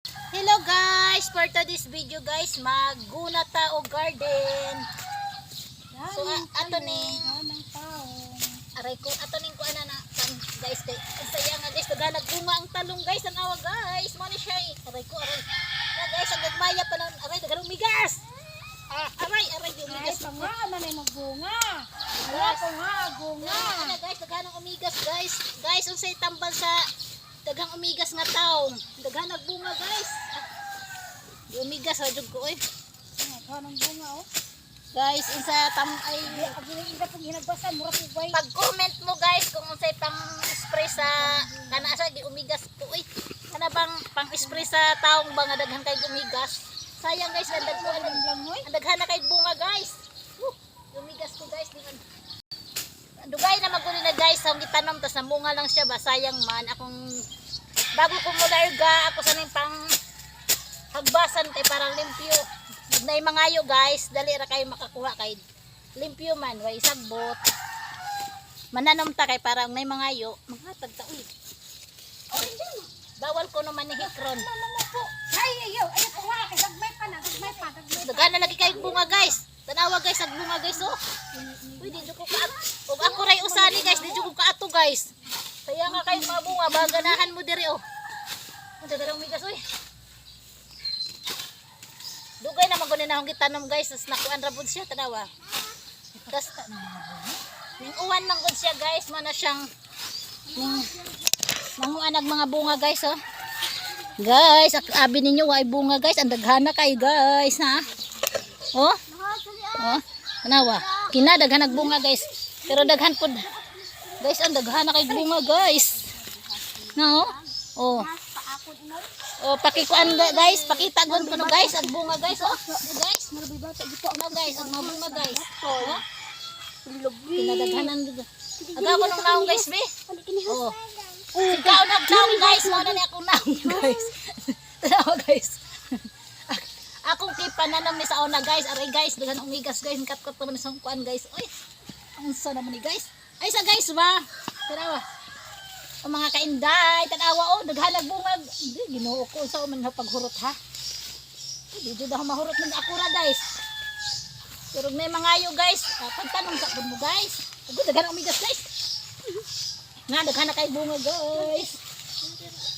Hello guys, for today's video guys, magguna ta og garden. So ato ning aray ko ato ning kuan na guys kay saya nga guys naghanag bunga ang talong guys, tanawa guys, mo ni siya aray ko aray. Na guys ang gagmaya pa ng aray daghang umigas. Aray di umigas pa nga man ay magbunga. Wala ko nga bunga. Na guys daghanang umigas guys. Guys unsay tambal sa daghang umigas nga taong daghan nagbunga guys. Di umigas ra jud ko oy. Kanang bunga oh. Guys, unsa tam ay Ida pag hinagbasa mura ko bay. pag-comment mo guys kung unsay pang-spray sa kana sa di umigas ko oy. Kana bang pang-spray sa taong ba nga daghan kay umigas. Sayang guys, ang daghan lang hoy. ang daghan na kay bunga guys. Umigas ko guys di man. Dugay na maguli na guys, ang gitanom tas namunga lang siya ba sayang man akong bago ko mularga ako sa ning pang hagbasan kay parang limpyo. Nay mangayo guys, dali ra kayo makakuha kay limpyo man way sagbot. Mananom ta kay parang nay mangayo, maghatag ta uy. Bawal ko naman ni hikron. Ay ayo, ayo ko nga kay gagmay pa. Daghan na lagi kay bunga guys. Tanawa guys, ang bunga guys oh. Uy, di ko ka. Ug ako ray usani guys, di ko ka ato guys. Kaya nga kay mga bunga, baganahan mo diri oh. Ang dagarang migas uy. Dugay na magunin na akong gitanom guys, tas nakuan ra pud siya tanawa. Tas ning uwan man gud siya guys, mana siyang ning manguan nag mga bunga guys oh. Guys, abi ninyo way bunga guys, ang daghana kay guys ha. Oh. Oh, tanawa. Kina daghan nagbunga guys. Pero daghan pud. Guys, ang daghana kay bunga guys. No? Oh. Oh, pakikuan guys, pakita gon kuno guys, ang bunga guys oh. Guys, no guys, ang mga bunga guys. Oh. Pinadaghanan dito. Aga ko nung naong guys be. Oh. Sigaw na taong guys, mo na ni ako naong guys. Tanawa guys. Akong kipananam ni sa ona guys, aray guys, daghan umigas guys, katkot pa man sa kuan guys. Oy. Ang sa naman ni guys. Ay sa guys ba. Tanawa. Ang mga kainday, tanawa oh, daghan nagbungag. Di Ginoo ko sa man paghurot ha. Di jud ako mahurot ng akura guys. Pero may mangayo guys, pagtanong sa pud mo guys. Ug daghan umigas guys. Nga daghan na kay bunga guys.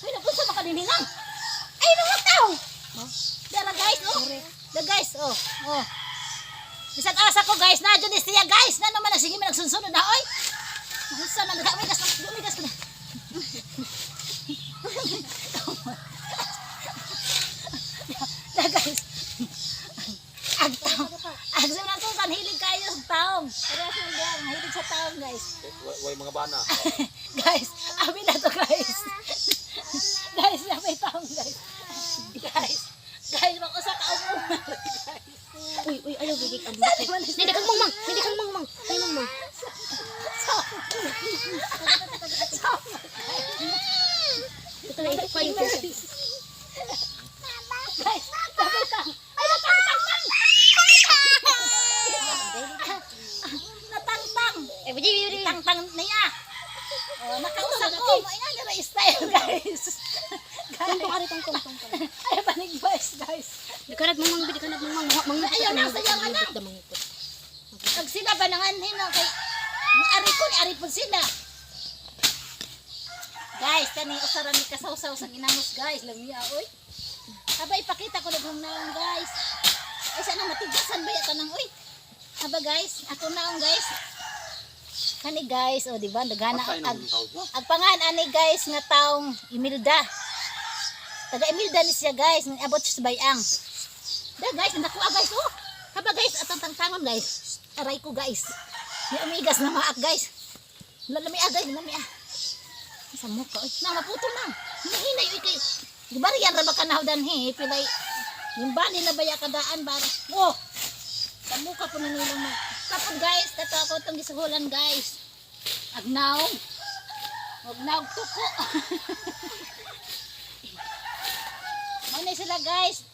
Ay napunsa pa kanini lang. Ay nangutaw. Dara guys, oh. Da guys, oh. Oh. Bisag asa ko guys, na dyan siya guys. Na naman sige man nagsunsunod na oy. Unsa man umigas ko na. Da guys. Agsa na to kan hilig kayo sa taong. Pero sa hilig sa taong guys. Way mga bana. Guys, abi na to guys. Guys, na may taong guys. Guys, mag-usa ka umuman. Uy, ayaw bigig ang bakit. Hindi kang mangmang. Ay mangmang. Ito na ito pa yung Guys, sabi ka. Ay, natangtang man. Natangtang. Eh, budi. Tangtang niya. Oh, nakausap ko. Ay, nga style guys. Tungtong. Ay, panig boys guys. Di ka nagmangmang. Ayaw na, sayang anak. Pag sila ba nanganhin na kay ari po sila. Guys, kani usaran ni kasawsaw sa ginamos guys, lamiya oy. Aba ipakita ko daghang naong guys. Ay sana matigasan ba yato nang oy. Aba guys, ako naong guys. Kani guys, oh di ba daghana ag pangan ani guys nga taong Imelda. Taga Imelda ni siya guys, abot sa bayang. Da guys, nakuha guys oh. Aba guys, atong tangtangon guys. Aray ko guys. May umigas na maak guys. Lamia guys, lamia. Sa mukha oy, na maputol na. Hinay oy kay. Di ba riyan ra ba kanahdan he, pilay. Yung bali na baya kadaan bara. Oh. Sa mukha po nanilong mag. Tapos guys, tato ako itong gisuhulan guys. Agnaw tuko. Manay sila guys.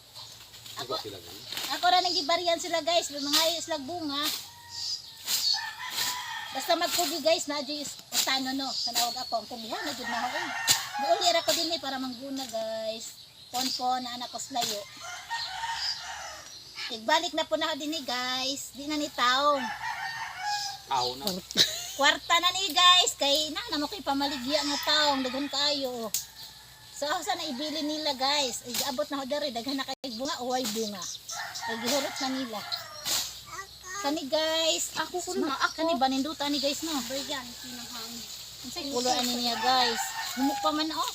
Ako ra nang gibarian sila guys, mga sila bunga. Basta magpugi guys, na jis utano no. Tanawag ako ang kumiha na jud na ako. Buuli ra ko dinhi para mangguna guys. ponpon na anak ko sa layo. Igbalik na po na din ni guys. Di na ni taong. Aw na. Kwarta na ni guys. Kay na mo kay pamaligya nga taong. Daghan kayo. So sa na ibili nila guys. Ay, abot na ho dari. Daghan na kay bunga o ay bunga. Ay gihurot na nila. Kani guys. Ako ko na, ako. Kani baninduta ni guys no. Bayan, pinahangin. Ang say kuluan niya guys. Humok pa man oh.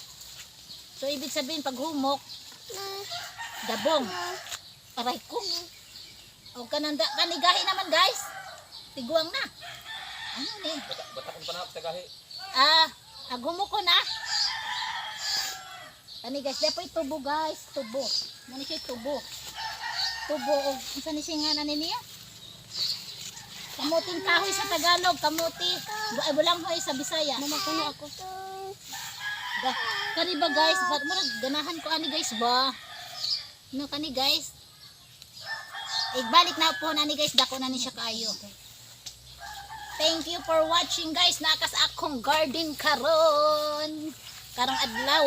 So ibig sabihin pag humok, dabong. Aray ko. O kananda kanigahi naman guys. Tiguang na. Ano ni? Bata ko pa na sa gahi. Agumok ko na. Kani guys, dapat tubo guys, tubo. Mani siya tubo. Tubo og unsa ni siya nga niya? Kamuting kahoy sa Tagalog, kamuti. Bulanghoy sa Bisaya. Mama, kuno ako. Kani ba guys, murag ganahan ko ani guys ba? No kani guys. Igbalik na po na ni guys, dako na ni siya kayo. Thank you for watching guys. Nakas akong garden karon. Karong adlaw.